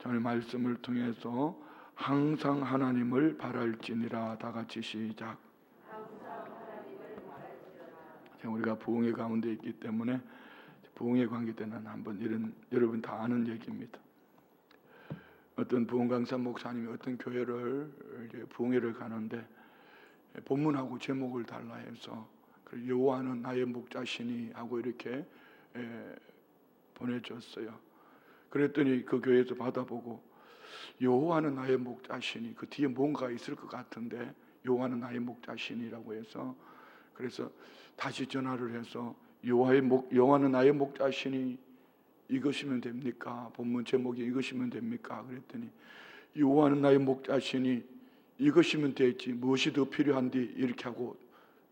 목사님 말씀을 통해서 항상 하나님을 바랄지니라. 다 같이 시작. 우리가 부흥의 가운데 있기 때문에 부흥에 관계되는 한번 이런 여러분 다 아는 얘기입니다. 어떤 부흥 강사 목사님이 어떤 교회를 이제 부흥회를 가는데 본문하고 제목을 달라 해서 여호와는 나의 목자시니 하고 이렇게 보내줬어요. 그랬더니 그 교회에서 받아보고 여호와는 나의 목자시니 그 뒤에 뭔가 있을 것 같은데 여호와는 나의 목자시니라고 해서 그래서 다시 전화를 해서 여호와는 나의 목자시니 이것이면 됩니까? 본문 제목이 이것이면 됩니까? 그랬더니 여호와는 나의 목자시니 이것이면 되지 무엇이 더 필요한디 이렇게 하고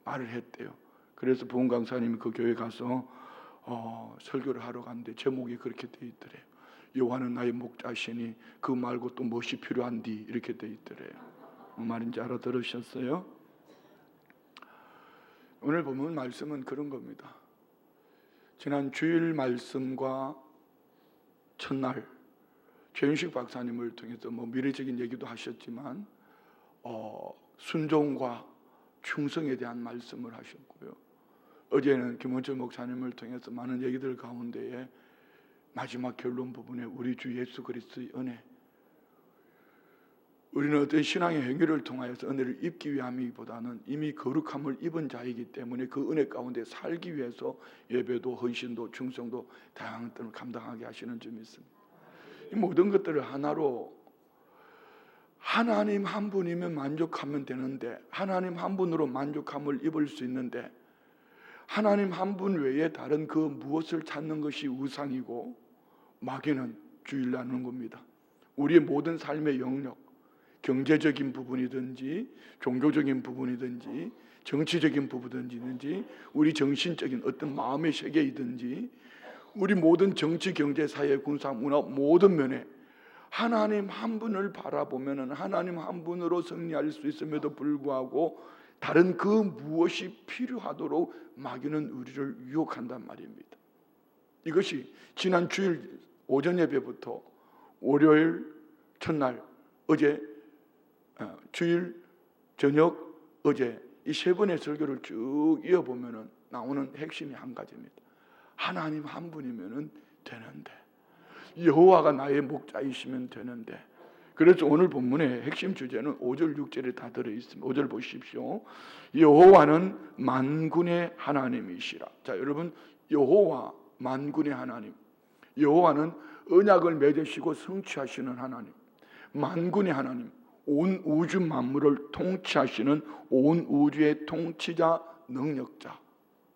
말을 했대요. 그래서 부흥 강사님이 그 교회 가서 설교를 하러 갔는데 제목이 그렇게 돼 있더래요. 여호와는 나의 목자시니 그 말고 또 무엇이 필요한디 이렇게 돼 있더래요. 무슨 말인지 알아들으셨어요? 오늘 보면 말씀은 그런 겁니다. 지난 주일 말씀과 첫날 최윤식 박사님을 통해서 미래적인 얘기도 하셨지만 순종과 충성에 대한 말씀을 하셨고요. 어제는 김원철 목사님을 통해서 많은 얘기들 가운데에 마지막 결론 부분에 우리 주 예수 그리스도의 은혜, 우리는 어떤 신앙의 행위를 통하여서 은혜를 입기 위함이보다는 이미 거룩함을 입은 자이기 때문에 그 은혜 가운데 살기 위해서 예배도 헌신도 충성도 다양한 것들을 감당하게 하시는 점이 있습니다. 이 모든 것들을 하나로 하나님 한 분이면 만족하면 되는데 하나님 한 분으로 만족함을 입을 수 있는데 하나님 한 분 외에 다른 그 무엇을 찾는 것이 우상이고 마귀는 주일나는 겁니다. 우리의 모든 삶의 영역, 경제적인 부분이든지 종교적인 부분이든지 정치적인 부분이든지 우리 정신적인 어떤 마음의 세계이든지 우리 모든 정치, 경제, 사회, 군사, 문화 모든 면에 하나님 한 분을 바라보면 하나님 한 분으로 승리할 수 있음에도 불구하고 다른 그 무엇이 필요하도록 마귀는 우리를 유혹한단 말입니다. 이것이 지난 주일 오전 예배부터 월요일 첫날 어제 주일 저녁 어제 이 세 번의 설교를 쭉 이어보면 나오는 핵심이 한 가지입니다. 하나님 한 분이면 되는데 여호와가 나의 목자이시면 되는데 그래서 오늘 본문의 핵심 주제는 5절 6절에 다 들어있습니다. 5절 보십시오. 여호와는 만군의 하나님이시라. 자, 여러분 여호와 만군의 하나님, 여호와는 언약을 맺으시고 성취하시는 하나님, 만군의 하나님, 온 우주 만물을 통치하시는 온 우주의 통치자, 능력자.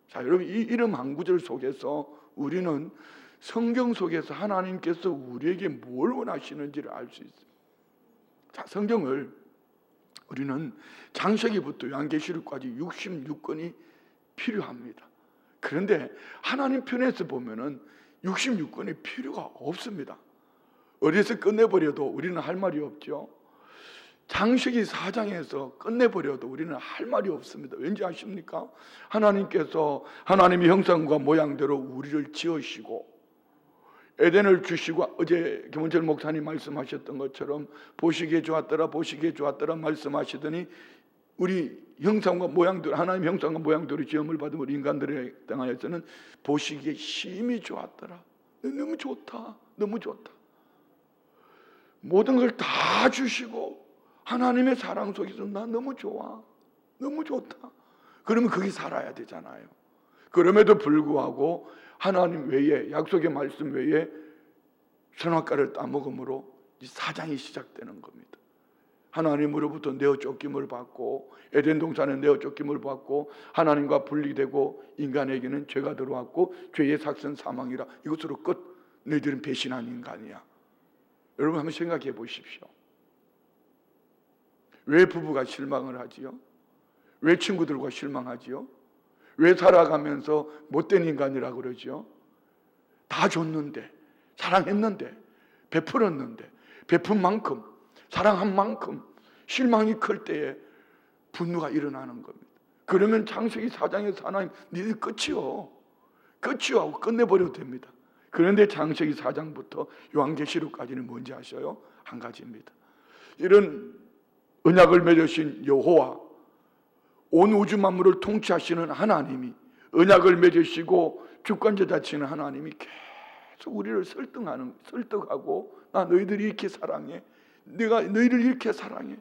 자, 여러분 이 이름 한 구절 속에서 우리는 성경 속에서 하나님께서 우리에게 뭘 원하시는지를 알 수 있어요. 자, 성경을 우리는 창세기부터 요한계시록까지 66권이 필요합니다. 그런데 하나님 편에서 보면은 66권이 필요가 없습니다. 어디서 끝내버려도 우리는 할 말이 없죠. 창세기 4장에서 끝내버려도 우리는 할 말이 없습니다. 왠지 아십니까? 하나님께서 하나님의 형상과 모양대로 우리를 지으시고 에덴을 주시고 어제 김원철 목사님 말씀하셨던 것처럼 보시기에 좋았더라 보시기에 좋았더라 말씀하시더니 우리 형상과 모양대로 하나님 형상과 모양대로 지음을 받은 우리 인간들에 당하여서는 보시기에 심히 좋았더라. 너무 좋다. 너무 좋다. 모든 걸 다 주시고 하나님의 사랑 속에서 나 너무 좋아. 너무 좋다. 그러면 거기 살아야 되잖아요. 그럼에도 불구하고 하나님 외에 약속의 말씀 외에 선악과를 따먹음으로 이 사장이 시작되는 겁니다. 하나님으로부터 내어 쫓김을 받고 에덴 동산에 내어 쫓김을 받고 하나님과 분리되고 인간에게는 죄가 들어왔고 죄의 삭선 사망이라 이것으로 끝. 너희들은 배신한 인간이야. 여러분 한번 생각해 보십시오. 왜 부부가 실망을 하지요? 왜 친구들과 실망하지요? 왜 살아가면서 못된 인간이라고 그러죠? 다 줬는데, 사랑했는데, 베풀었는데, 베푼 만큼, 사랑한 만큼 실망이 클 때에 분노가 일어나는 겁니다. 그러면 창세기 4장에서 하나님 니들 끝이요. 끝이요 하고 끝내버려도 됩니다. 그런데 창세기 4장부터 요한계시록까지는 뭔지 아셔요? 한 가지입니다. 이런 언약을 맺으신 여호와, 온 우주 만물을 통치하시는 하나님이, 언약을 맺으시고 주권자자치는 하나님이 계속 우리를 설득하고, 나 너희들이 이렇게 사랑해, 내가 너희를 이렇게 사랑해,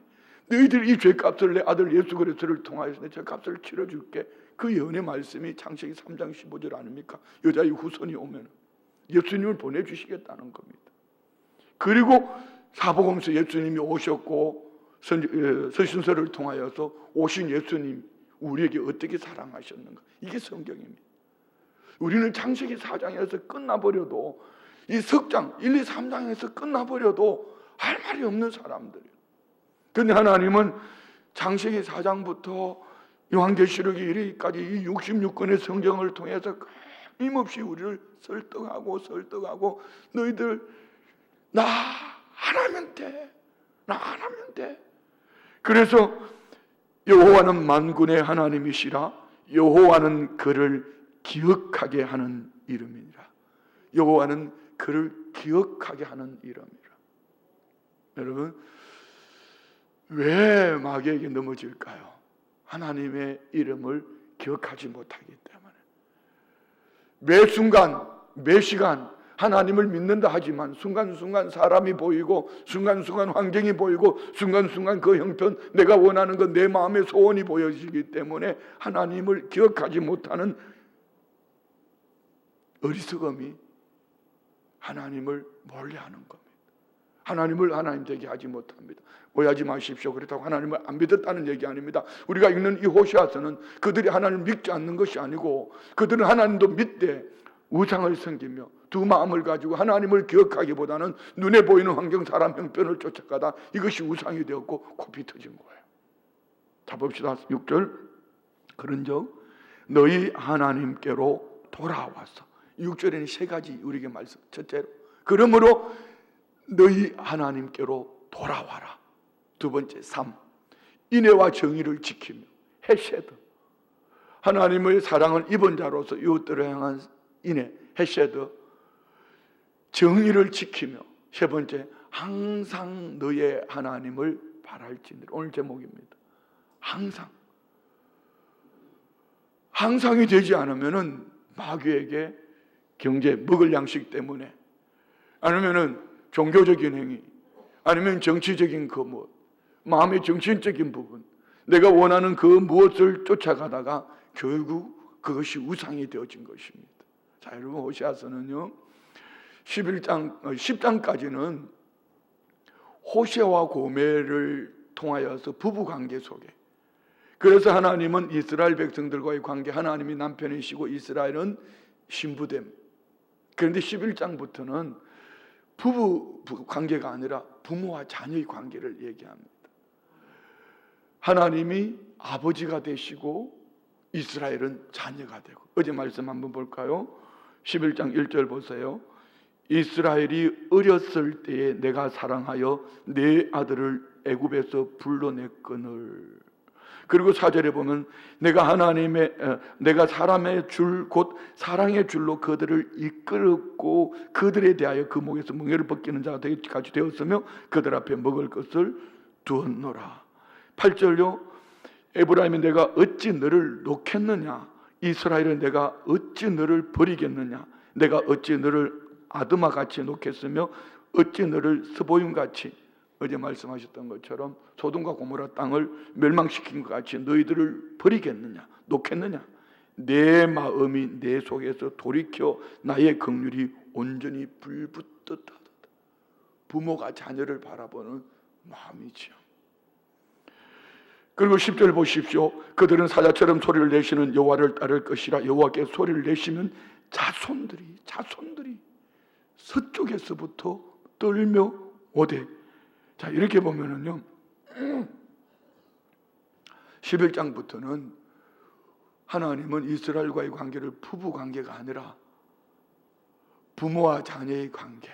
너희들 이 죄값을 내 아들 예수 그리스도를 통하여서 내 죄값을 치러줄게. 그 예언의 말씀이 창세기 3장 15절 아닙니까? 여자의 후손이 오면 예수님을 보내주시겠다는 겁니다. 그리고 사복음서 예수님이 오셨고 서신서를 통하여서 오신 예수님 우리에게 어떻게 사랑하셨는가, 이게 성경입니다. 우리는 창세기 4장에서 끝나버려도, 이 석장 1, 2, 3장에서 끝나버려도 할 말이 없는 사람들이에요. 그런데 하나님은 창세기 4장부터 요한계시록에 이르기까지 이 66권의 성경을 통해서 끊임없이 우리를 설득하고 너희들 나 하나면 돼, 나 하나면 돼. 그래서 여호와는 만군의 하나님이시라, 여호와는 그를 기억하게 하는 이름이니라. 여호와는 그를 기억하게 하는 이름이라. 여러분, 왜 마귀에게 넘어질까요? 하나님의 이름을 기억하지 못하기 때문에. 매 순간 매 시간 하나님을 믿는다 하지만 순간순간 사람이 보이고, 순간순간 환경이 보이고, 순간순간 그 형편, 내가 원하는 것, 내 마음의 소원이 보여지기 때문에 하나님을 기억하지 못하는 어리석음이 하나님을 멀리하는 겁니다. 하나님을 하나님 되게 하지 못합니다. 오해하지 마십시오. 그렇다고 하나님을 안 믿었다는 얘기 아닙니다. 우리가 읽는 이 호시아서는 그들이 하나님을 믿지 않는 것이 아니고, 그들은 하나님도 믿되 우상을 섬기며 두 마음을 가지고 하나님을 기억하기보다는 눈에 보이는 환경, 사람 형편을 쫓아가다 이것이 우상이 되었고 코피 터진 거예요. 자, 봅시다. 6절. 그런즉 너희 하나님께로 돌아와서, 6절에는 세 가지 우리에게 말씀. 첫째로, 그러므로 너희 하나님께로 돌아와라. 두 번째, 3. 인애와 정의를 지키며, 헤세드. 하나님의 사랑을 입은 자로서 이웃들을 향한 인애, 헤세드. 정의를 지키며, 세 번째, 항상 너의 하나님을 바랄지니라. 오늘 제목입니다. 항상이 되지 않으면은 마귀에게 경제, 먹을 양식 때문에, 아니면은 종교적인 행위, 아니면 정치적인 그 마음의 정신적인 부분, 내가 원하는 그 무엇을 쫓아가다가 결국 그것이 우상이 되어진 것입니다. 자, 여러분, 호시아서는요 10장까지는 호세와 고멜을 통하여서 부부관계 속에, 그래서 하나님은 이스라엘 백성들과의 관계, 하나님이 남편이시고 이스라엘은 신부됨. 그런데 11장부터는 부부 관계가 아니라 부모와 자녀의 관계를 얘기합니다. 하나님이 아버지가 되시고 이스라엘은 자녀가 되고. 어제 말씀 한번 볼까요? 11장 1절 보세요. 이스라엘이 어렸을 때에 내가 사랑하여 내 아들을 애굽에서 불러냈거늘. 그리고 4절에 보면 내가 사람의 줄 곧 사랑의 줄로 그들을 이끌었고 그들에 대하여 그 목에서 멍에를 벗기는 자가 같이 되었으며 그들 앞에 먹을 것을 두었노라. 8절요. 에브라임이 내가 어찌 너를 놓겠느냐, 이스라엘은 내가 어찌 너를 버리겠느냐, 내가 어찌 너를 아드마같이 놓겠으며 어찌 너를 스보임같이, 어제 말씀하셨던 것처럼 소돔과 고모라 땅을 멸망시킨 것 같이 너희들을 버리겠느냐, 놓겠느냐. 내 마음이 내 속에서 돌이켜 나의 긍휼이 온전히 불붙듯 하다. 부모가 자녀를 바라보는 마음이지요. 그리고 10절 보십시오. 그들은 사자처럼 소리를 내시는 여호와를 따를 것이라. 여호와께 소리를 내시는 자손들이 서쪽에서부터 떨며 오되. 자, 이렇게 보면은요 11장부터는 하나님은 이스라엘과의 관계를 부부 관계가 아니라 부모와 자녀의 관계.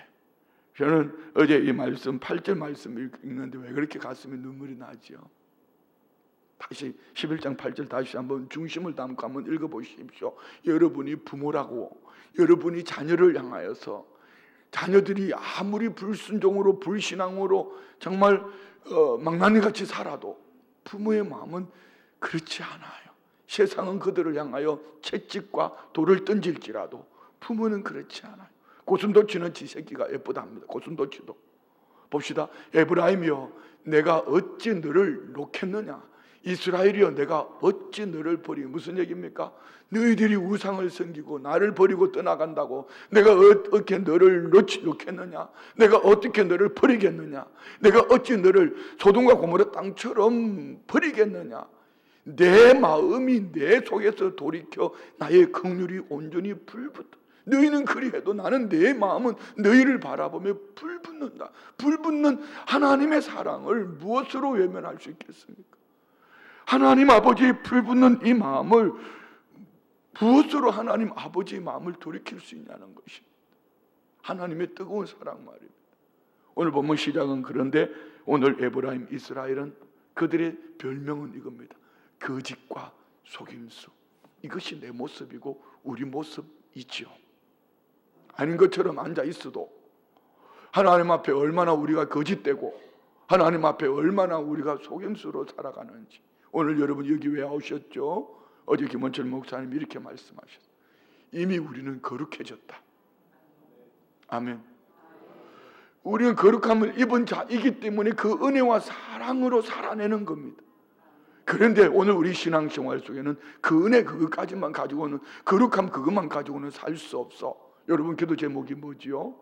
저는 어제 이 말씀 8절 말씀을 읽는데 왜 그렇게 가슴에 눈물이 나죠? 다시 11장 8절 다시 한번 중심을 담고 한번 읽어보십시오. 여러분이 부모라고, 여러분이 자녀를 향하여서 자녀들이 아무리 불순종으로 불신앙으로 정말 망나니같이 살아도 부모의 마음은 그렇지 않아요. 세상은 그들을 향하여 채찍과 돌을 던질지라도 부모는 그렇지 않아요. 고슴도치는 지 새끼가 예쁘답니다. 고슴도치도. 봅시다. 에브라임이여 내가 어찌 너를 놓겠느냐. 이스라엘이여 내가 어찌 너를 버리. 무슨 얘기입니까? 너희들이 우상을 섬기고 나를 버리고 떠나간다고 내가 어떻게 너를 놓겠느냐. 내가 어떻게 너를 버리겠느냐. 내가 어찌 너를 소돔과 고모라 땅처럼 버리겠느냐. 내 마음이 내 속에서 돌이켜 나의 긍휼이 온전히 불붙어. 너희는 그리해도 나는 내 마음은 너희를 바라보며 불붙는다. 불붙는 하나님의 사랑을 무엇으로 외면할 수 있겠습니까? 하나님 아버지의 불붙는 이 마음을 무엇으로 하나님 아버지의 마음을 돌이킬 수 있냐는 것입니다. 하나님의 뜨거운 사랑 말입니다. 오늘 본문 시작은 그런데 오늘 에브라임 이스라엘은 그들의 별명은 이겁니다. 거짓과 속임수. 이것이 내 모습이고 우리 모습이지요. 아닌 것처럼 앉아 있어도 하나님 앞에 얼마나 우리가 거짓되고 하나님 앞에 얼마나 우리가 속임수로 살아가는지. 오늘 여러분 여기 왜 오셨죠? 어제 김원철 목사님이 이렇게 말씀하셨어요. 이미 우리는 거룩해졌다. 아멘. 우리는 거룩함을 입은 자이기 때문에 그 은혜와 사랑으로 살아내는 겁니다. 그런데 오늘 우리 신앙생활 속에는 그 은혜 그것까지만 가지고는 거룩함 그것만 가지고는 살 수 없어. 여러분 기도 제목이 뭐지요?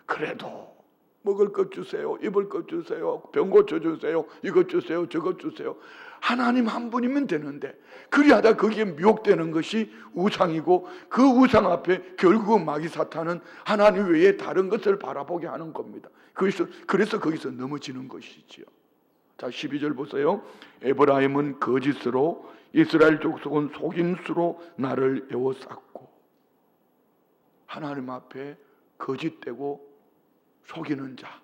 그래도 먹을 것 주세요. 입을 것 주세요. 병 고쳐주세요. 이것 주세요. 저것 주세요. 하나님 한 분이면 되는데 그리하다 거기에 미혹되는 것이 우상이고 그 우상 앞에 결국은 마귀 사탄은 하나님 외에 다른 것을 바라보게 하는 겁니다. 그래서 거기서 넘어지는 것이지요. 자 12절 보세요. 에브라임은 거짓으로 이스라엘 족속은 속임수로 나를 에워쌌고. 하나님 앞에 거짓되고 속이는 자,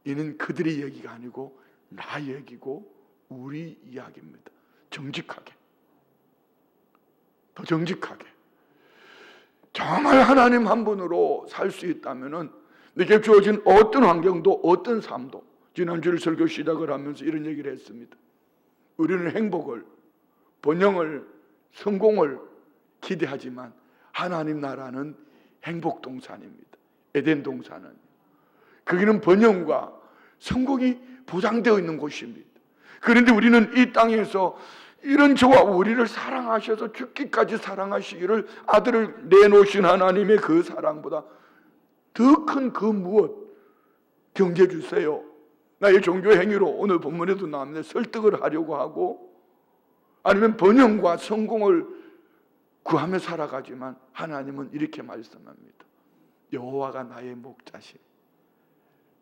이는 그들의 얘기가 아니고 나 얘기고 우리 이야기입니다. 정직하게, 더 정직하게 정말 하나님 한 분으로 살 수 있다면 내게 주어진 어떤 환경도 어떤 삶도, 지난주를 설교 시작을 하면서 이런 얘기를 했습니다. 우리는 행복을, 번영을, 성공을 기대하지만 하나님 나라는 행복 동산입니다. 에덴 동산은 거기는 번영과 성공이 보장되어 있는 곳입니다. 그런데 우리는 이 땅에서 이런 저와 우리를 사랑하셔서 죽기까지 사랑하시기를 아들을 내놓으신 하나님의 그 사랑보다 더 큰 그 무엇 경계 주세요. 나의 종교 행위로 오늘 본문에도 나왔는데 설득을 하려고 하고 아니면 번영과 성공을 구하며 살아가지만 하나님은 이렇게 말씀합니다. 여호와가 나의 목자시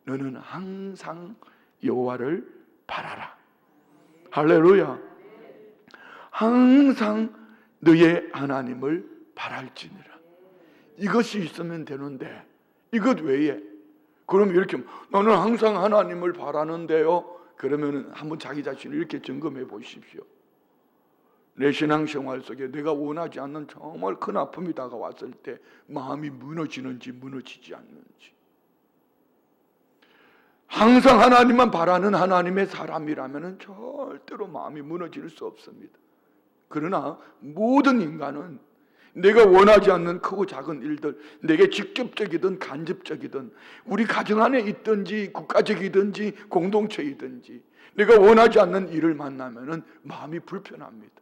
너는 항상 여호와를 바라라. 할렐루야. 항상 너의 하나님을 바랄지니라. 이것이 있으면 되는데 이것 외에 그럼 이렇게 너는 항상 하나님을 바라는데요. 그러면 한번 자기 자신을 이렇게 점검해 보십시오. 내 신앙생활 속에 내가 원하지 않는 정말 큰 아픔이 다가왔을 때 마음이 무너지는지 무너지지 않는지. 항상 하나님만 바라는 하나님의 사람이라면 절대로 마음이 무너질 수 없습니다. 그러나 모든 인간은 내가 원하지 않는 크고 작은 일들, 내게 직접적이든 간접적이든 우리 가정 안에 있든지 국가적이든지 공동체이든지 내가 원하지 않는 일을 만나면 마음이 불편합니다.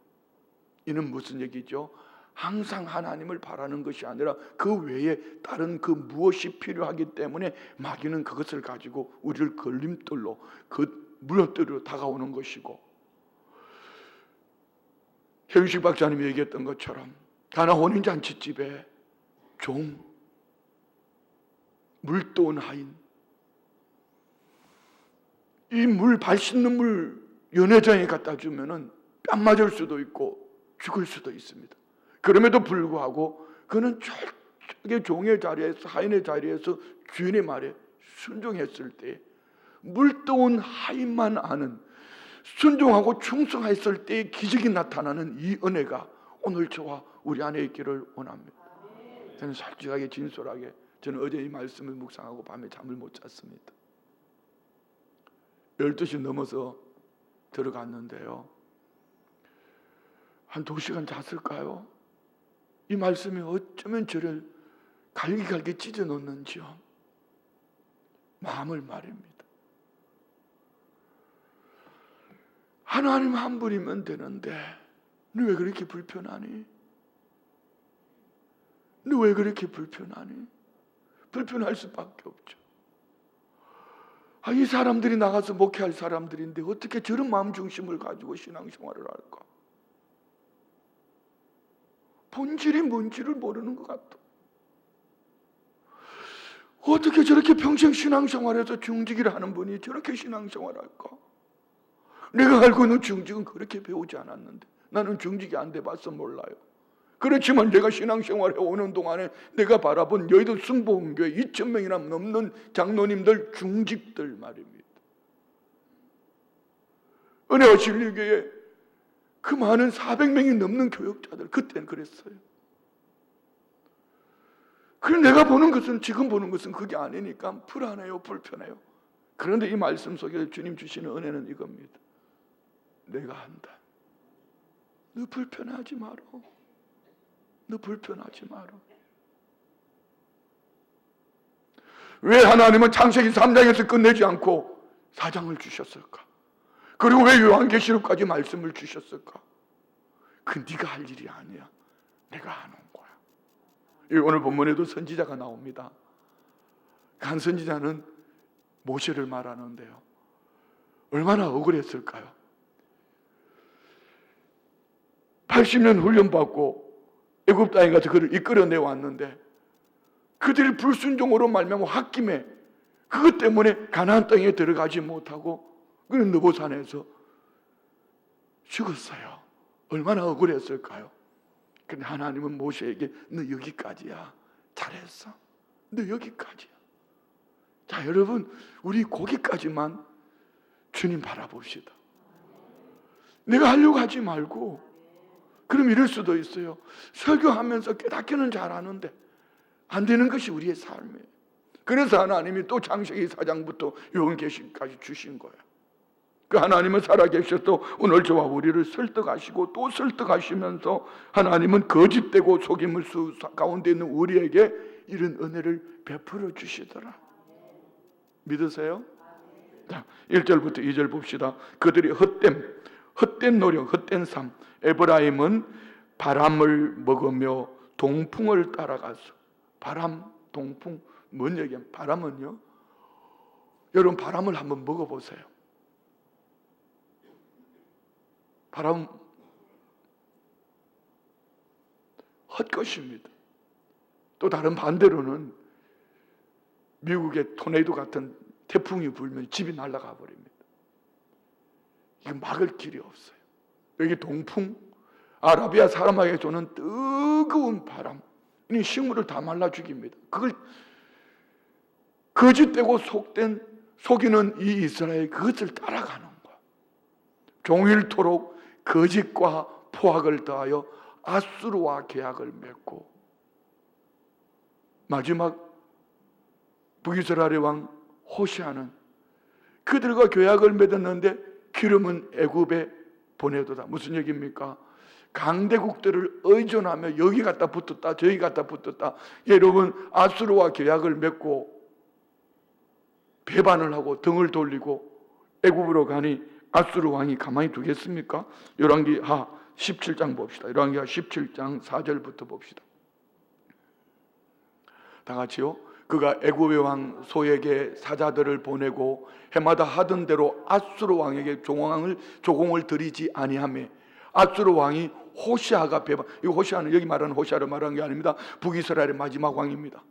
이는 무슨 얘기죠? 항상 하나님을 바라는 것이 아니라 그 외에 다른 그 무엇이 필요하기 때문에 마귀는 그것을 가지고 우리를 걸림돌로 그 무너뜨려 다가오는 것이고, 현식 박사님이 얘기했던 것처럼 가나 혼인잔치집에 종, 물도온 하인, 이 발 씻는 물 연회장에 갖다 주면은 뺨 맞을 수도 있고 죽을 수도 있습니다. 그럼에도 불구하고 그는 철저하게 종의 자리에서, 하인의 자리에서 주인의 말에 순종했을 때 물도온 하인만 아는 순종하고 충성했을 때 기적이 나타나는 이 은혜가 오늘 저와 우리 안에 있기를 원합니다. 저는 솔직하게 진솔하게 저는 어제 이 말씀을 묵상하고 밤에 잠을 못 잤습니다. 12시 넘어서 들어갔는데요, 한 2시간 잤을까요? 이 말씀이 어쩌면 저를 갈기갈기 찢어놓는지요. 마음을 말입니다. 하나님 한 분이면 되는데 너 왜 그렇게 불편하니? 너 왜 그렇게 불편하니? 불편할 수밖에 없죠. 이 사람들이 나가서 목회할 사람들인데 어떻게 저런 마음 중심을 가지고 신앙생활을 할까? 본질이 뭔지를 모르는 것 같아. 어떻게 저렇게 평생 신앙생활에서 중직을 하는 분이 저렇게 신앙생활을 할까? 내가 알고 있는 중직은 그렇게 배우지 않았는데, 나는 중직이 안 돼봐서 몰라요. 그렇지만 내가 신앙생활에 오는 동안에 내가 바라본 여의도 승복음교회 2,000명이나 넘는 장로님들, 중직들 말입니다. 은혜와 진리교회 그 많은 400명이 넘는 교역자들, 그때는 그랬어요. 그럼 내가 보는 것은, 지금 보는 것은 그게 아니니까 불안해요, 불편해요. 그런데 이 말씀 속에 주님 주시는 은혜는 이겁니다. 내가 한다. 너 불편하지 마라. 너 불편하지 마라. 왜 하나님은 창세기 3장에서 끝내지 않고 4장을 주셨을까? 그리고 왜 요한계시록까지 말씀을 주셨을까? 그 네가 할 일이 아니야. 내가 하는 거야. 오늘 본문에도 선지자가 나옵니다. 한 선지자는 모세를 말하는데요, 얼마나 억울했을까요? 80년 훈련받고 애굽 땅에 가서 그를 이끌어내 왔는데 그들이 불순종으로 말미암아 홧김에 그것 때문에 가나안 땅에 들어가지 못하고 그는 느보산에서 죽었어요. 얼마나 억울했을까요? 근데 하나님은 모세에게 너 여기까지야. 잘했어. 너 여기까지야. 자, 여러분, 우리 거기까지만 주님 바라봅시다. 내가 하려고 하지 말고. 그럼 이럴 수도 있어요. 설교하면서 깨닫기는 잘하는데 안 되는 것이 우리의 삶이에요. 그래서 하나님이 또 창세기 4장부터 요한계시록까지 주신 거예요. 그 하나님은 살아계셔서 오늘 저와 우리를 설득하시고 또 설득하시면서 하나님은 거짓되고 속임을 수 가운데 있는 우리에게 이런 은혜를 베풀어 주시더라. 믿으세요? 자, 1절부터 2절 봅시다. 그들이 헛된 노력, 헛된 삶. 에브라임은 바람을 먹으며 동풍을 따라가서. 바람, 동풍, 뭔 얘기야? 바람은요, 여러분 바람을 한번 먹어보세요. 바람 헛것입니다. 또 다른 반대로는 미국의 토네이도 같은 태풍이 불면 집이 날아가 버립니다. 이거 막을 길이 없어요. 여기 동풍, 아라비아 사람에게 주는 뜨거운 바람, 이 식물을 다 말라 죽입니다. 그걸 거짓되고 속이는 이 이스라엘, 그것을 따라가는 거야. 종일토록 거짓과 포악을 더하여 아수르와 계약을 맺고 마지막 북이스라엘의 왕 호시아는 그들과 계약을 맺었는데 기름은 애굽에 보내도다. 무슨 얘기입니까? 강대국들을 의존하며 여기 갖다 붙었다 저기 갖다 붙었다. 여러분, 아수르와 계약을 맺고 배반을 하고 등을 돌리고 애굽으로 가니 아수르 왕이 가만히 두겠습니까? 열왕기하 17장 봅시다. 열왕기하 17장 4절부터 봅시다. 다 같이요. 그가 애굽의 왕 소에게 사자들을 보내고 해마다 하던 대로 아수르 왕에게 조공을 드리지 아니하며 아수르 왕이 호시아가 배반, 이 호시아는 여기 말하는 호시아를 말하는 게 아닙니다. 북이스라엘의 마지막 왕입니다.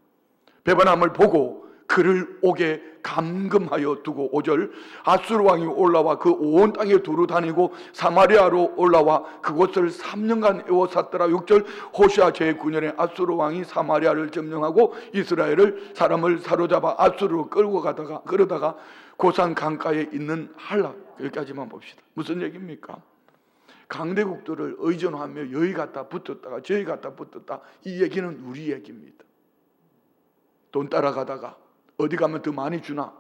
배반함을 보고 그를 옥에 감금하여 두고 5절 아수르 왕이 올라와 그 온 땅에 두루 다니고 사마리아로 올라와 그곳을 3년간 에워쌌더라. 6절 호시아 제9년에 아수르 왕이 사마리아를 점령하고 이스라엘을 사람을 사로잡아 아수르로 끌고 가다가 그러다가 고산 강가에 있는 할라, 여기까지만 봅시다. 무슨 얘기입니까? 강대국들을 의존하며 여기 갔다 붙었다가 저기 갔다 붙었다, 이 얘기는 우리 얘기입니다. 돈 따라가다가 어디 가면 더 많이 주나,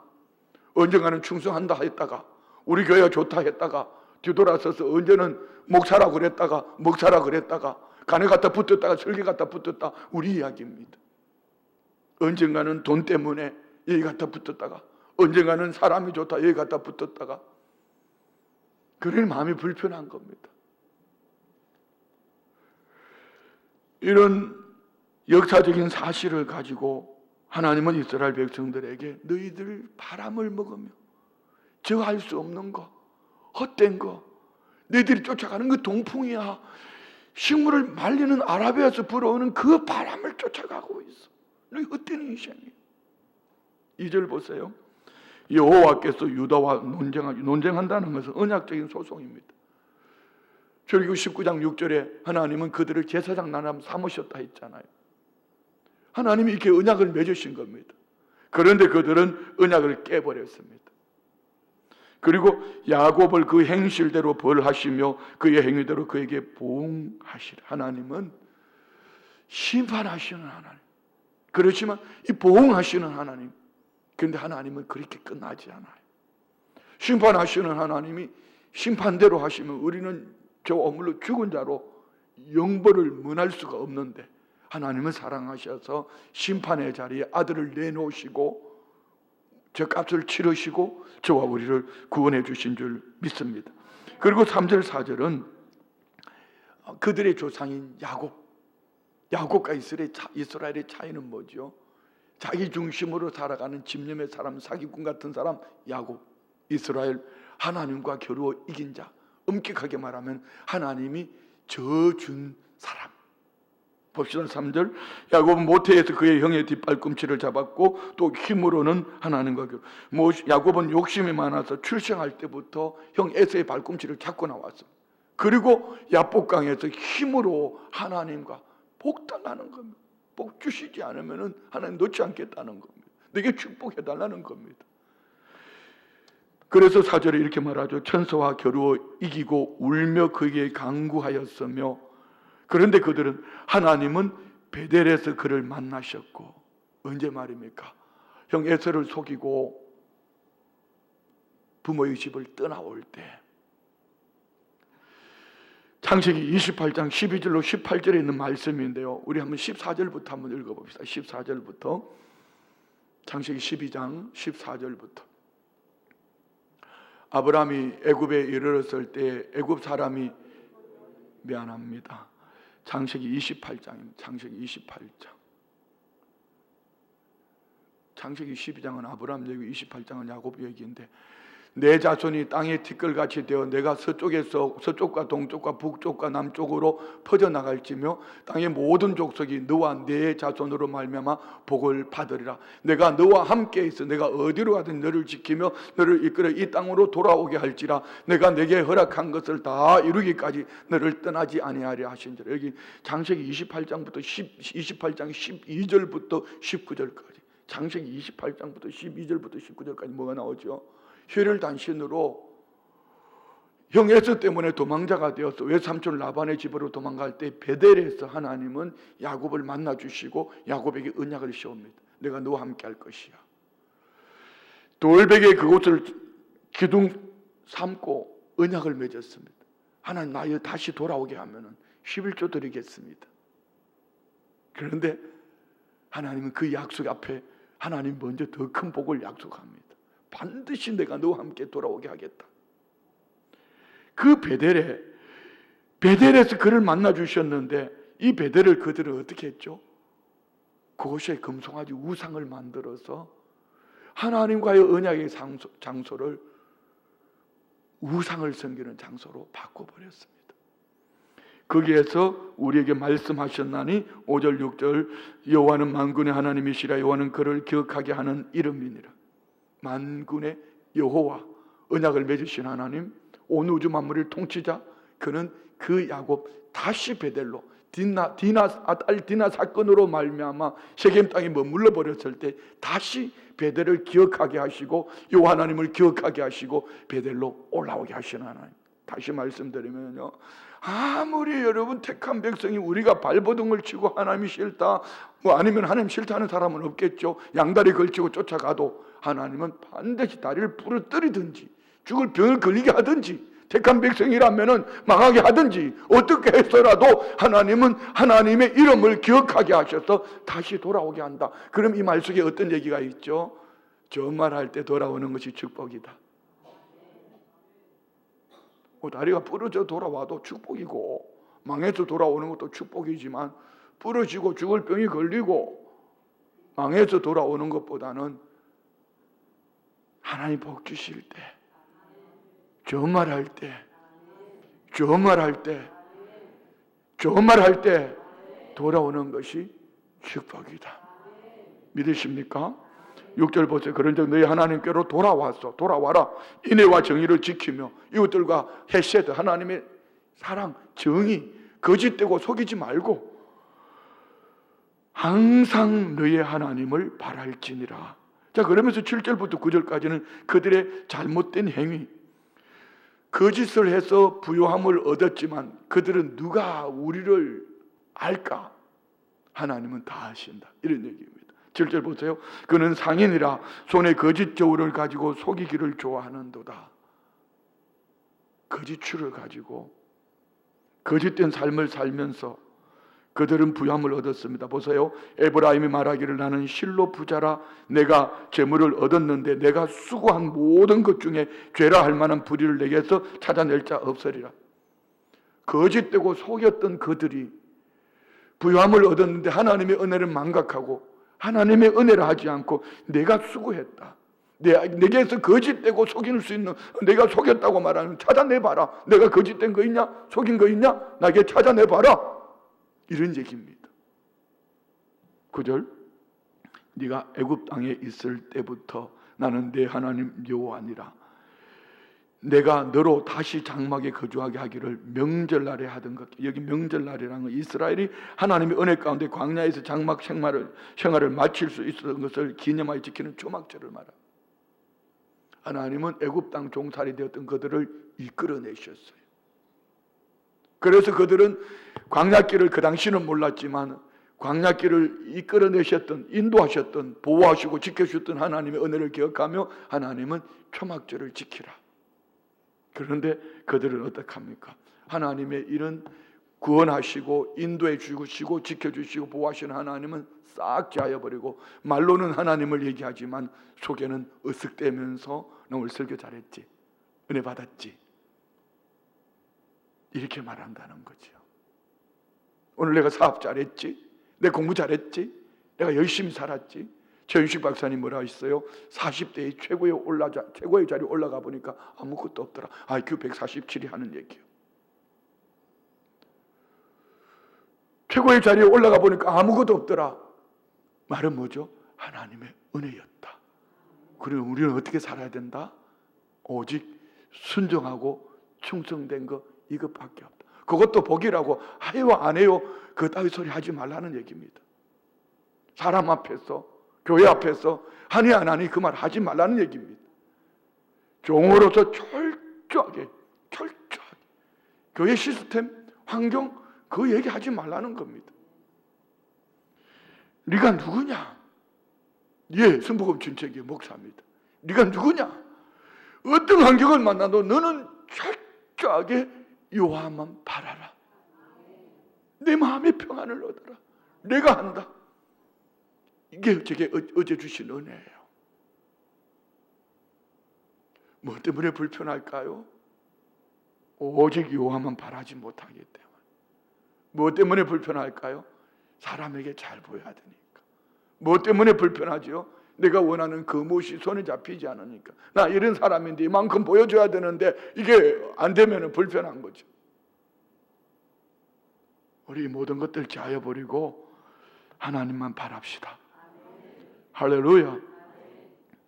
언젠가는 충성한다 했다가 우리 교회가 좋다 했다가 뒤돌아서서 언제는 목사라 그랬다가 목사라 그랬다가 간에 갖다 붙었다가 설계 갖다 붙었다, 우리 이야기입니다. 언젠가는 돈 때문에 여기 갖다 붙었다가 언젠가는 사람이 좋다 여기 갖다 붙었다가, 그럴 마음이 불편한 겁니다. 이런 역사적인 사실을 가지고 하나님은 이스라엘 백성들에게 너희들 바람을 먹으며 저 할 수 없는 거, 헛된 거, 너희들이 쫓아가는 그 동풍이야, 식물을 말리는 아라비아에서 불어오는 그 바람을 쫓아가고 있어. 너희 헛된 인생이에요. 2절 보세요. 여호와께서 유다와 논쟁한다는 것은 언약적인 소송입니다. 출애굽 19장 6절에 하나님은 그들을 제사장 나라 삼으셨다 했잖아요. 하나님이 이렇게 언약을 맺으신 겁니다. 그런데 그들은 언약을 깨버렸습니다. 그리고 야곱을 그 행실대로 벌하시며 그의 행위대로 그에게 보응하시라. 하나님은 심판하시는 하나님, 그렇지만 이 보응하시는 하나님, 그런데 하나님은 그렇게 끝나지 않아요. 심판하시는 하나님이 심판대로 하시면 우리는 저 어물로 죽은 자로 영벌을 면할 수가 없는데, 하나님은 사랑하셔서 심판의 자리에 아들을 내놓으시고 저 값을 치르시고 저와 우리를 구원해 주신 줄 믿습니다. 그리고 3절 4절은 그들의 조상인 야곱과 이스라엘의 차이는 뭐죠? 자기 중심으로 살아가는 집념의 사람, 사기꾼 같은 사람 야곱, 이스라엘 하나님과 겨루어 이긴 자, 엄격하게 말하면 하나님이 져준 사람. 봅시다. 3절. 야곱은 모태에서 그의 형의 뒷발꿈치를 잡았고 또 힘으로는 하나님과 겨루. 야곱은 욕심이 많아서 출생할 때부터 형 에서의 발꿈치를 잡고 나왔어. 그리고 야복강에서 힘으로 하나님과 복달라는 겁니다. 복 주시지 않으면 하나님 놓지 않겠다는 겁니다. 내게 축복해달라는 겁니다. 그래서 4절에 이렇게 말하죠. 천사와 겨루어 이기고 울며 그에게 간구하였으며, 그런데 그들은 하나님은 베델에서 그를 만나셨고, 언제 말입니까? 형 에서를 속이고 부모의 집을 떠나올 때. 창세기 28장 12절로 18절에 있는 말씀인데요, 우리 한번 14절부터 한번 읽어봅시다. 14절부터, 창세기 12장 14절부터. 아브라함이 애굽에 이르렀을 때 애굽 사람이 미안합니다. 창세기 28장입니다. 창세기 28장. 창세기 12장은 아브라함 얘기, 28장은 야곱 얘기인데, 내 자손이 땅의 티끌같이 되어 내가 서쪽과 동쪽과 북쪽과 남쪽으로 퍼져나갈지며 땅의 모든 족속이 너와 내 자손으로 말미암아 복을 받으리라. 내가 너와 함께 있어 내가 어디로 가든 너를 지키며 너를 이끌어 이 땅으로 돌아오게 할지라. 내가 내게 허락한 것을 다 이루기까지 너를 떠나지 아니하리라 하신지라. 여기 창세기 28장부터 28장 12절부터 19절까지, 창세기 28장부터 12절부터 19절까지 뭐가 나오죠? 혈혈 단신으로 형 에서 때문에 도망자가 되어서 외삼촌 라반의 집으로 도망갈 때 베델에서 하나님은 야곱을 만나 주시고 야곱에게 언약을 씌웁니다. 내가 너와 함께 할 것이야. 돌베개 그곳을 기둥 삼고 언약을 맺었습니다. 하나님 나 다시 돌아오게 하면 11조 드리겠습니다. 그런데 하나님은 그 약속 앞에 하나님 먼저 더 큰 복을 약속합니다. 반드시 내가 너와 함께 돌아오게 하겠다. 그 베델에서 그를 만나 주셨는데, 이 베델을 그들은 어떻게 했죠? 그곳에 금송아지 우상을 만들어서 하나님과의 언약의 장소를 우상을 섬기는 장소로 바꿔버렸습니다. 거기에서 우리에게 말씀하셨나니 5절 6절 여호와는 만군의 하나님이시라. 여호와는 그를 기억하게 하는 이름이니라. 만군의 여호와, 언약을 맺으신 하나님, 온 우주 만물을 통치자, 그는 그 야곱 다시 베델로 딸 디나 사건으로 말미암아 세겜 땅에 머물러 버렸을 때 다시 베델을 기억하게 하시고 여호와 하나님을 기억하게 하시고 베델로 올라오게 하시는 하나님. 다시 말씀드리면요, 아무리 여러분 택한 백성이 우리가 발버둥을 치고 하나님이 싫다, 아니면 하나님 싫다는 사람은 없겠죠. 양다리 걸치고 쫓아가도 하나님은 반드시 다리를 부러뜨리든지 죽을 병을 걸리게 하든지 택한 백성이라면은 망하게 하든지 어떻게 해서라도 하나님은 하나님의 이름을 기억하게 하셔서 다시 돌아오게 한다. 그럼 이 말 속에 어떤 얘기가 있죠? 정말할 때 돌아오는 것이 축복이다. 다리가 부러져 돌아와도 축복이고, 망해서 돌아오는 것도 축복이지만, 부러지고 죽을 병이 걸리고 망해서 돌아오는 것보다는 하나님 복 주실 때, 좋은 말 할 때, 좋은 말 할 때, 좋은 말 할 때 돌아오는 것이 축복이다. 믿으십니까? 6절 보세요. 그런즉 너희 하나님께로 돌아와라. 인애와 정의를 지키며 이웃들과 헤세드, 하나님의 사랑, 정의, 거짓되고 속이지 말고 항상 너희 하나님을 바랄지니라. 자, 그러면서 7절부터 9절까지는 그들의 잘못된 행위, 거짓을 해서 부요함을 얻었지만 그들은 누가 우리를 알까? 하나님은 다 아신다. 이런 얘기입니다. 7절 보세요. 그는 상인이라 손에 거짓 저울을 가지고 속이기를 좋아하는도다. 거짓 추를 가지고 거짓된 삶을 살면서 그들은 부함을 얻었습니다. 보세요. 에브라임이 말하기를 나는 실로 부자라 내가 재물을 얻었는데 내가 수고한 모든 것 중에 죄라 할 만한 불의를 내게서 찾아낼 자 없으리라. 거짓되고 속였던 그들이 부함을 얻었는데 하나님의 은혜를 망각하고 하나님의 은혜를 하지 않고 내가 수고했다, 내게서 거짓되고 속일 수 있는, 내가 속였다고 말하는, 찾아내봐라. 내가 거짓된 거 있냐? 속인 거 있냐? 나에게 찾아내봐라. 이런 얘기입니다. 9절, 네가 애굽 땅에 있을 때부터 나는 내 하나님 여호와니라. 내가 너로 다시 장막에 거주하게 하기를 명절날에 하던 것. 여기 명절날이라는 건 이스라엘이 하나님의 은혜 가운데 광야에서 장막 생활을 마칠 수 있었던 것을 기념하여 지키는 초막절을 말합니다. 하나님은 애굽 땅 종살이 되었던 그들을 이끌어내셨어요. 그래서 그들은 광야길을 그 당시는 몰랐지만 광야길을 이끌어내셨던, 인도하셨던, 보호하시고 지켜주셨던 하나님의 은혜를 기억하며 하나님은 초막절을 지키라. 그런데 그들은 어떻게 합니까? 하나님의 이런 구원하시고 인도해 주시고 지켜주시고 보호하시는 하나님은 싹 제하여버리고 말로는 하나님을 얘기하지만 속에는 으쓱대면서 너 오늘 설교 잘했지? 은혜 받았지? 이렇게 말한다는 거죠. 오늘 내가 사업 잘했지? 내 공부 잘했지? 내가 열심히 살았지? 최윤식 박사님 뭐라 했어요? 40대에 최고의 자리에 올라가 보니까 아무것도 없더라. IQ 147이 하는 얘기예요. 최고의 자리에 올라가 보니까 아무것도 없더라. 말은 뭐죠? 하나님의 은혜였다. 그리고 우리는 어떻게 살아야 된다? 오직 순종하고 충성된 거 이것밖에 없다. 그것도 복이라고 해요 안 해요? 그 따위 소리 하지 말라는 얘기입니다. 사람 앞에서, 교회 앞에서 하니 안 하니 그 말 하지 말라는 얘기입니다. 종으로서 철저하게 교회 시스템, 환경 그 얘기 하지 말라는 겁니다. 네가 누구냐? 예, 성복음 진책의 목사입니다. 네가 누구냐? 어떤 환경을 만나도 너는 철저하게 여호와만 바라라. 내 마음의 평안을 얻어라. 내가 한다. 이게 제게 어제 주신 은혜예요. 뭐 때문에 불편할까요? 오직 여호와만 바라지 못하기 때문에. 뭐 때문에 불편할까요? 사람에게 잘 보여야 되니까. 뭐 때문에 불편하지요? 내가 원하는 그 무엇이 손에 잡히지 않으니까. 나 이런 사람인데 이만큼 보여줘야 되는데 이게 안 되면 불편한 거죠. 우리 모든 것들 자여버리고 하나님만 바랍시다. 할렐루야.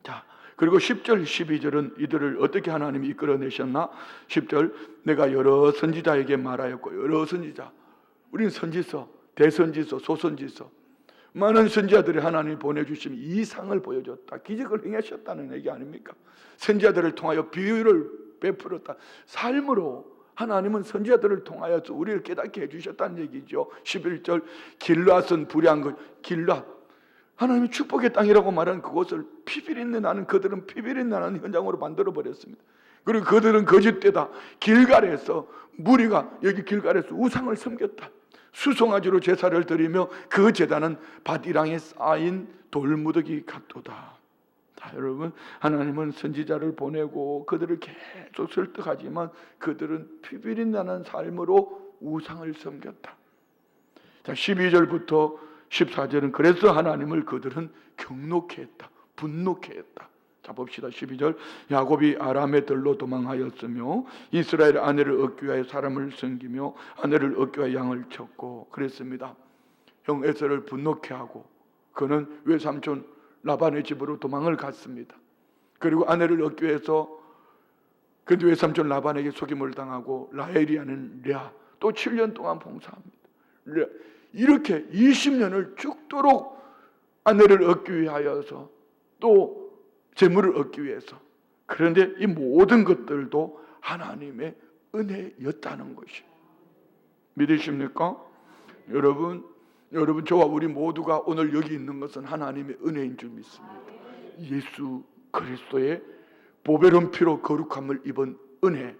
자, 그리고 10절, 12절은 이들을 어떻게 하나님이 이끌어내셨나? 10절, 내가 여러 선지자에게 말하였고, 여러 선지자, 우리는 선지서, 대선지서, 소선지서, 많은 선지자들이 하나님이 보내주시면 이상을 보여줬다, 기적을 행하셨다는 얘기 아닙니까? 선지자들을 통하여 비유를 베풀었다. 삶으로 하나님은 선지자들을 통하여서 우리를 깨닫게 해주셨다는 얘기죠. 11절 길앗은 불의한 것. 길앗, 하나님의 축복의 땅이라고 말하는 그곳을 피비린내 나는, 그들은 피비린내 나는 현장으로 만들어버렸습니다. 그리고 그들은 거짓되다. 길갈에서 무리가 여기 길갈에서 우상을 섬겼다. 수송아지로 제사를 드리며 그 제단은 밭이랑에 쌓인 돌무더기 같도다. 자, 여러분, 하나님은 선지자를 보내고 그들을 계속 설득하지만 그들은 피비린내나는 삶으로 우상을 섬겼다. 자, 12절부터 14절은 그래서 하나님을 그들은 경노케 했다, 분노케 했다. 자, 봅시다. 12절 야곱이 아람의 들로 도망하였으며 이스라엘 아내를 얻기 위하여 사람을 섬기며 아내를 얻기 위하여 양을 쳤고 그랬습니다. 형 에서를 분노케 하고 그는 외삼촌 라반의 집으로 도망을 갔습니다. 그리고 아내를 얻기 위해서 그런데 외삼촌 라반에게 속임을 당하고 라헬이 아닌 레아 또 7년 동안 봉사합니다. 이렇게 20년을 죽도록 아내를 얻기 위하여서 또 재물을 얻기 위해서. 그런데 이 모든 것들도 하나님의 은혜였다는 것이 믿으십니까? 여러분 저와 우리 모두가 오늘 여기 있는 것은 하나님의 은혜인 줄 믿습니다. 예수 그리스도의 보배로운 피로 거룩함을 입은 은혜.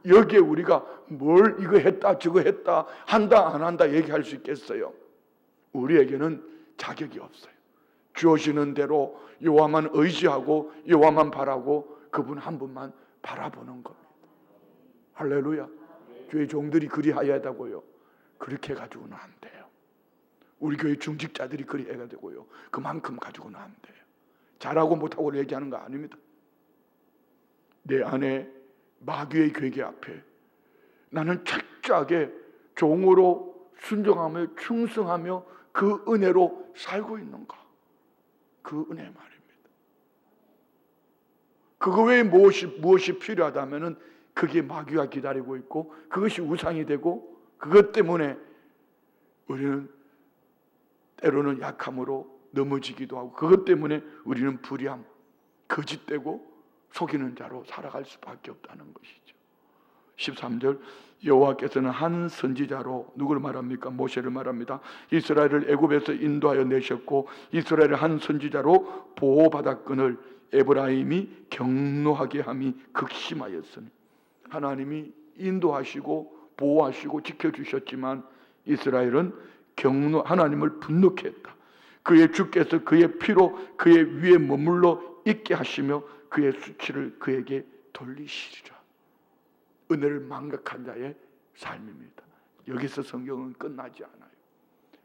여기에 우리가 뭘 이거 했다 저거 했다 한다 안 한다 얘기할 수 있겠어요? 우리에게는 자격이 없어요. 주어지는 대로 여호와만 의지하고 여호와만 바라고 그분 한 분만 바라보는 겁니다. 할렐루야. 교회 종들이 그리하여야 되고요. 그렇게 가지고는 안 돼요. 우리 교회 중직자들이 그리해야 되고요. 그만큼 가지고는 안 돼요. 잘하고 못하고 얘기하는 거 아닙니다. 내 안에 마귀의 괴계 앞에 나는 철저하게 종으로 순종하며 충성하며 그 은혜로 살고 있는가? 그 은혜 말입니다. 그거 외에 무엇이 필요하다면은 그게 마귀가 기다리고 있고 그것이 우상이 되고 그것 때문에 우리는 때로는 약함으로 넘어지기도 하고 그것 때문에 우리는 불의함, 거짓되고 속이는 자로 살아갈 수밖에 없다는 것이죠. 13절 여호와께서는 한 선지자로 누구를 말합니까? 모세를 말합니다. 이스라엘을 애굽에서 인도하여 내셨고 이스라엘을 한 선지자로 보호받았거늘 에브라임이 경노하게 함이 극심하였으니 하나님이 인도하시고 보호하시고 지켜주셨지만 이스라엘은 하나님을 분노케 했다. 그의 주께서 그의 피로 그의 위에 머물러 있게 하시며 그의 수치를 그에게 돌리시리라. 은혜를 망각한 자의 삶입니다. 여기서 성경은 끝나지 않아요.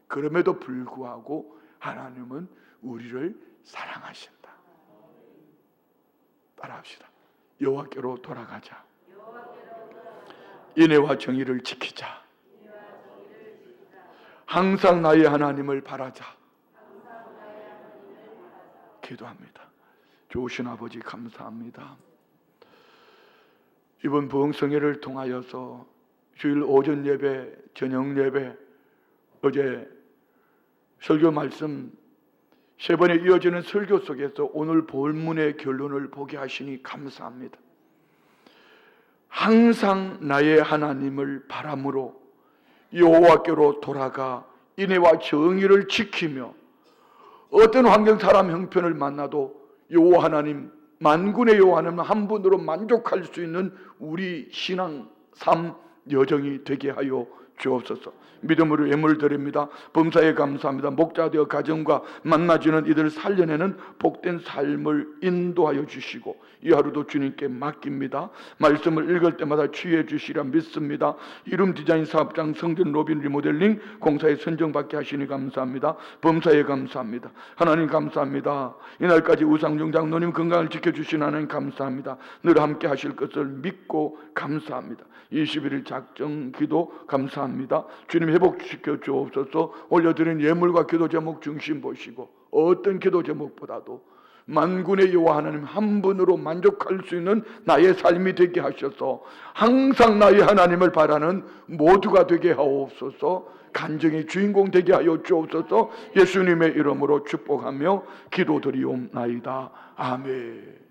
그럼에도 불구하고 하나님은 우리를 사랑하신다. 따라합시다. 여호와께로 돌아가자. 인애와 정의를 지키자. 항상 나의 하나님을 바라자. 기도합니다. 좋으신 아버지 감사합니다. 이번 부흥성회를 통하여서 주일 오전 예배, 저녁 예배, 어제 설교 말씀 세 번에 이어지는 설교 속에서 오늘 본문의 결론을 보게 하시니 감사합니다. 항상 나의 하나님을 바람으로 여호와께로 돌아가 인애와 정의를 지키며 어떤 환경 사람 형편을 만나도 여호와 하나님 만군의 여호와 하나님 한 분으로 만족할 수 있는 우리 신앙 삶 여정이 되게 하여 주옵소서. 믿음으로 예물 드립니다. 범사에 감사합니다. 목자 되어 가정과 만나지는 이들을 살려내는 복된 삶을 인도하여 주시고 이 하루도 주님께 맡깁니다. 말씀을 읽을 때마다 취해 주시리라 믿습니다. 이름 디자인 사업장 성전 로빈 리모델링 공사에 선정받게 하시니 감사합니다. 범사에 감사합니다. 하나님 감사합니다. 이날까지 우상중 장로님 건강을 지켜주신 하나님 감사합니다. 늘 함께 하실 것을 믿고 감사합니다. 21일 작정 기도 감사합니다. 주님 회복시켜 주옵소서. 올려드린 예물과 기도 제목 중심 보시고 어떤 기도 제목보다도 만군의 여호와 하나님 한 분으로 만족할 수 있는 나의 삶이 되게 하셔서 항상 나의 하나님을 바라는 모두가 되게 하옵소서. 간증의 주인공 되게 하여 주옵소서. 예수님의 이름으로 축복하며 기도드리옵나이다. 아멘.